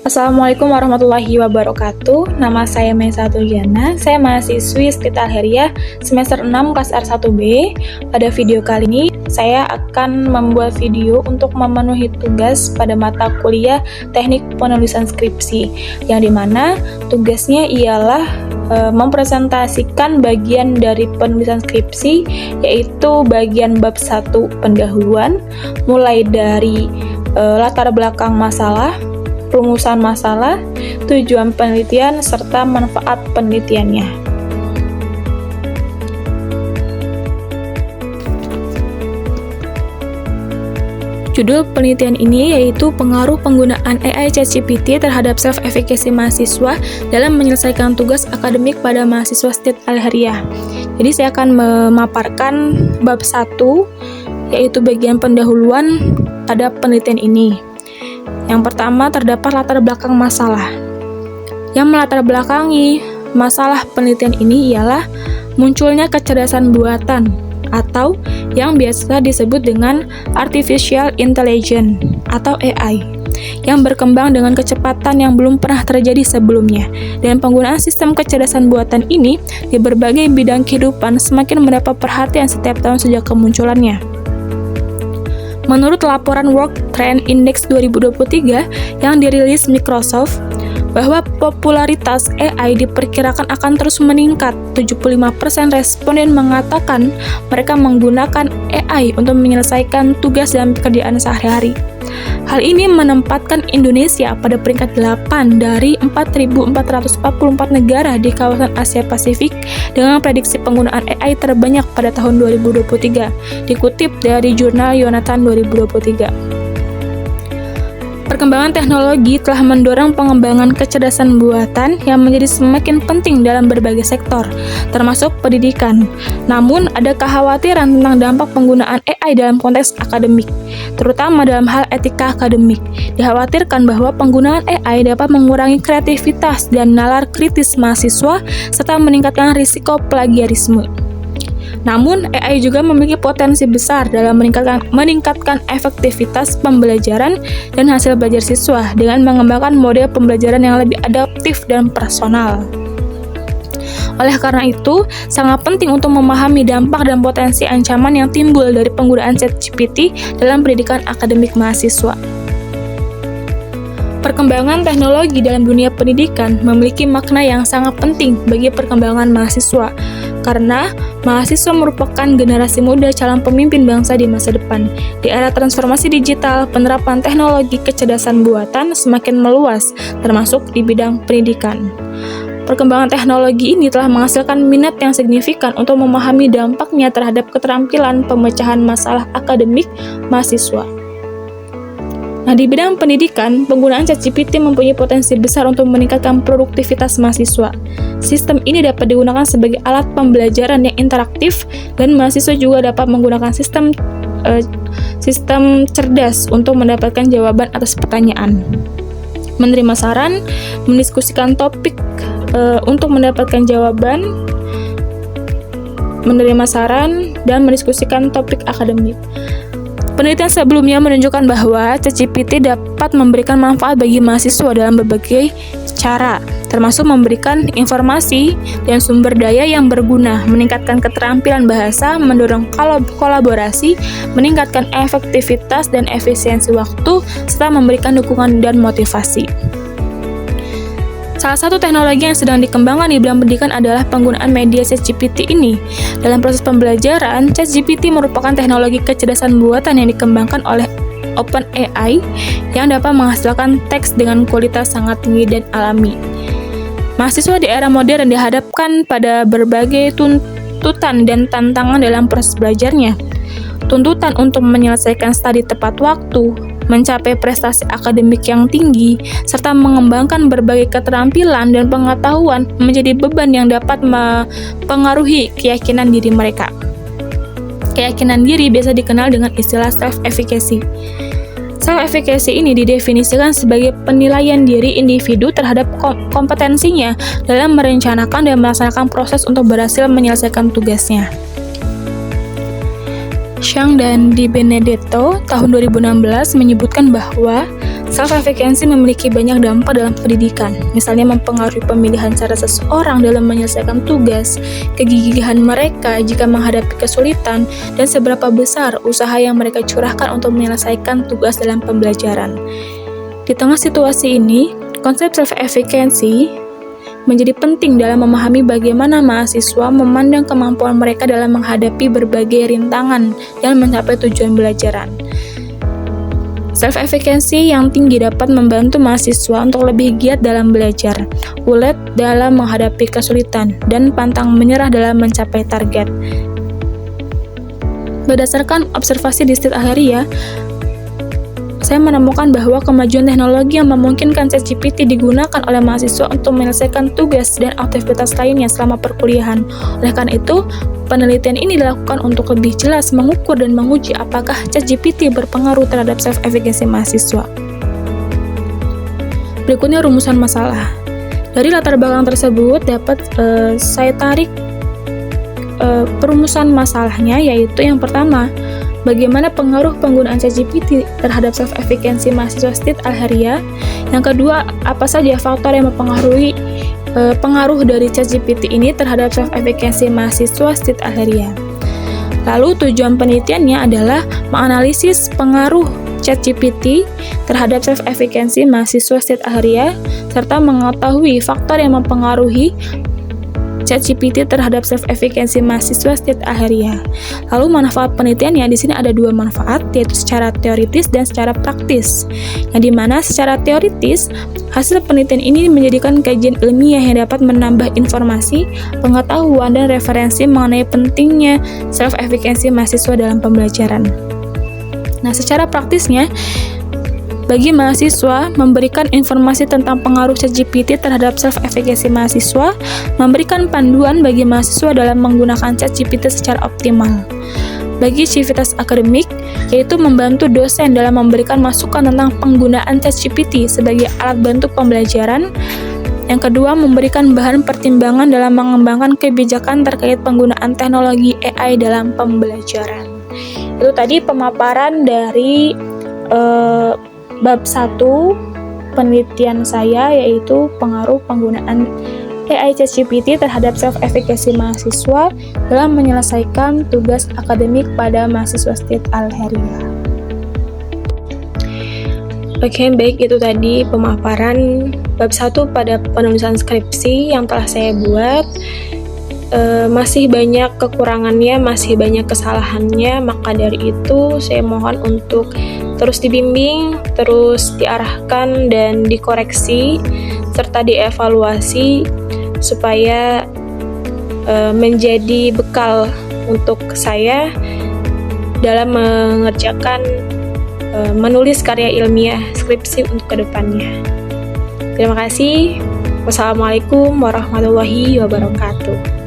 Assalamualaikum warahmatullahi wabarakatuh. Nama saya Mesa Turjana. Saya mahasiswi Sekolah Al-Khairiyah semester 6 kelas R1B. Pada video kali ini, saya akan membuat video untuk memenuhi tugas pada mata kuliah Teknik Penulisan Skripsi, yang dimana tugasnya ialah mempresentasikan bagian dari penulisan skripsi, yaitu bagian bab 1 pendahuluan, mulai dari latar belakang masalah, rumusan masalah, tujuan penelitian, serta manfaat penelitiannya. Judul penelitian ini yaitu pengaruh penggunaan AI ChatGPT terhadap self-efficacy mahasiswa dalam menyelesaikan tugas akademik pada mahasiswa Sekolah Al-Khairiyah. Jadi saya akan memaparkan bab 1, yaitu bagian pendahuluan pada penelitian ini. Yang pertama, terdapat latar belakang masalah. Yang melatar belakangi masalah penelitian ini ialah munculnya kecerdasan buatan atau yang biasa disebut dengan Artificial Intelligence atau AI, yang berkembang dengan kecepatan yang belum pernah terjadi sebelumnya, dan penggunaan sistem kecerdasan buatan ini di berbagai bidang kehidupan semakin mendapat perhatian setiap tahun sejak kemunculannya. Menurut laporan World Trend Index 2023 yang dirilis Microsoft, bahwa popularitas AI diperkirakan akan terus meningkat. 75% responden mengatakan mereka menggunakan AI untuk menyelesaikan tugas dalam pekerjaan sehari-hari. Hal ini menempatkan Indonesia pada peringkat 8 dari 4.444 negara di kawasan Asia Pasifik dengan prediksi penggunaan AI terbanyak pada tahun 2023, dikutip dari jurnal Yonatan 2023. Perkembangan teknologi telah mendorong pengembangan kecerdasan buatan yang menjadi semakin penting dalam berbagai sektor, termasuk pendidikan. Namun, ada kekhawatiran tentang dampak penggunaan AI dalam konteks akademik, terutama dalam hal etika akademik. Dikhawatirkan bahwa penggunaan AI dapat mengurangi kreativitas dan nalar kritis mahasiswa, serta meningkatkan risiko plagiarisme. Namun, AI juga memiliki potensi besar dalam meningkatkan efektivitas pembelajaran dan hasil belajar siswa dengan mengembangkan model pembelajaran yang lebih adaptif dan personal. Oleh karena itu, sangat penting untuk memahami dampak dan potensi ancaman yang timbul dari penggunaan ChatGPT dalam pendidikan akademik mahasiswa. Perkembangan teknologi dalam dunia pendidikan memiliki makna yang sangat penting bagi perkembangan mahasiswa, karena mahasiswa merupakan generasi muda calon pemimpin bangsa di masa depan. Di era transformasi digital, penerapan teknologi kecerdasan buatan semakin meluas, termasuk di bidang pendidikan. Perkembangan teknologi ini telah menghasilkan minat yang signifikan untuk memahami dampaknya terhadap keterampilan pemecahan masalah akademik mahasiswa. Nah, di bidang pendidikan, penggunaan ChatGPT mempunyai potensi besar untuk meningkatkan produktivitas mahasiswa. Sistem ini dapat digunakan sebagai alat pembelajaran yang interaktif, dan mahasiswa juga dapat menggunakan sistem cerdas untuk mendapatkan jawaban atas pertanyaan, menerima saran, mendiskusikan topik untuk mendapatkan jawaban, menerima saran, dan mendiskusikan topik akademik. Penelitian sebelumnya menunjukkan bahwa ChatGPT dapat memberikan manfaat bagi mahasiswa dalam berbagai cara, termasuk memberikan informasi dan sumber daya yang berguna, meningkatkan keterampilan bahasa, mendorong kolaborasi, meningkatkan efektivitas dan efisiensi waktu, serta memberikan dukungan dan motivasi. Salah satu teknologi yang sedang dikembangkan di bidang pendidikan adalah penggunaan media ChatGPT ini. Dalam proses pembelajaran, ChatGPT merupakan teknologi kecerdasan buatan yang dikembangkan oleh OpenAI yang dapat menghasilkan teks dengan kualitas sangat tinggi dan alami. Mahasiswa di era modern dihadapkan pada berbagai tuntutan dan tantangan dalam proses belajarnya. Tuntutan untuk menyelesaikan studi tepat waktu, mencapai prestasi akademik yang tinggi, serta mengembangkan berbagai keterampilan dan pengetahuan menjadi beban yang dapat mempengaruhi keyakinan diri mereka. Keyakinan diri biasa dikenal dengan istilah self-efficacy. Self-efficacy ini didefinisikan sebagai penilaian diri individu terhadap kompetensinya dalam merencanakan dan melaksanakan proses untuk berhasil menyelesaikan tugasnya. Zhang dan Di Benedetto tahun 2016 menyebutkan bahwa Self-efficacy memiliki banyak dampak dalam pendidikan, misalnya mempengaruhi pemilihan cara seseorang dalam menyelesaikan tugas, kegigihan mereka jika menghadapi kesulitan, dan seberapa besar usaha yang mereka curahkan untuk menyelesaikan tugas dalam pembelajaran. Di tengah situasi ini, konsep self-efficacy menjadi penting dalam memahami bagaimana mahasiswa memandang kemampuan mereka dalam menghadapi berbagai rintangan dan mencapai tujuan belajaran. Self-efficacy yang tinggi dapat membantu mahasiswa untuk lebih giat dalam belajar, ulet dalam menghadapi kesulitan, dan pantang menyerah dalam mencapai target. Berdasarkan observasi di State Alheria, saya menemukan bahwa kemajuan teknologi yang memungkinkan ChatGPT digunakan oleh mahasiswa untuk menyelesaikan tugas dan aktivitas lainnya selama perkuliahan. Oleh karena itu, penelitian ini dilakukan untuk lebih jelas mengukur dan menguji apakah ChatGPT berpengaruh terhadap self-efficacy mahasiswa. Berikutnya rumusan masalah. Dari latar belakang tersebut dapat saya tarik perumusan masalahnya, yaitu yang pertama, bagaimana pengaruh penggunaan ChatGPT terhadap self-efficacy mahasiswa State Alheria. Yang kedua, apa saja faktor yang mempengaruhi pengaruh dari ChatGPT ini terhadap self-efficacy mahasiswa State Alheria. Lalu tujuan penelitiannya adalah menganalisis pengaruh ChatGPT terhadap self-efficacy mahasiswa State Alheria serta mengetahui faktor yang mempengaruhi ChatGPT terhadap self-efficacy mahasiswa State Alheria. Lalu manfaat penelitiannya di sini ada dua manfaat, yaitu secara teoritis dan secara praktis. Yang dimana secara teoritis, hasil penelitian ini menjadikan kajian ilmiah yang dapat menambah informasi, pengetahuan, dan referensi mengenai pentingnya self-efficacy mahasiswa dalam pembelajaran. Nah, secara praktisnya, bagi mahasiswa, memberikan informasi tentang pengaruh ChatGPT terhadap self-efficacy mahasiswa, memberikan panduan bagi mahasiswa dalam menggunakan ChatGPT secara optimal. Bagi civitas akademik, yaitu membantu dosen dalam memberikan masukan tentang penggunaan ChatGPT sebagai alat bantu pembelajaran. Yang kedua, memberikan bahan pertimbangan dalam mengembangkan kebijakan terkait penggunaan teknologi AI dalam pembelajaran. Itu tadi pemaparan dari bab 1 penelitian saya, yaitu pengaruh penggunaan AI ChatGPT terhadap self-efficacy mahasiswa dalam menyelesaikan tugas akademik pada mahasiswa State Alheria. Oke, baik, itu tadi pemaparan bab 1 pada penulisan skripsi yang telah saya buat. Masih banyak kekurangannya, masih banyak kesalahannya, maka dari itu saya mohon untuk terus dibimbing, terus diarahkan dan dikoreksi serta dievaluasi supaya menjadi bekal untuk saya dalam mengerjakan menulis karya ilmiah skripsi untuk kedepannya. Terima kasih. Wassalamualaikum warahmatullahi wabarakatuh.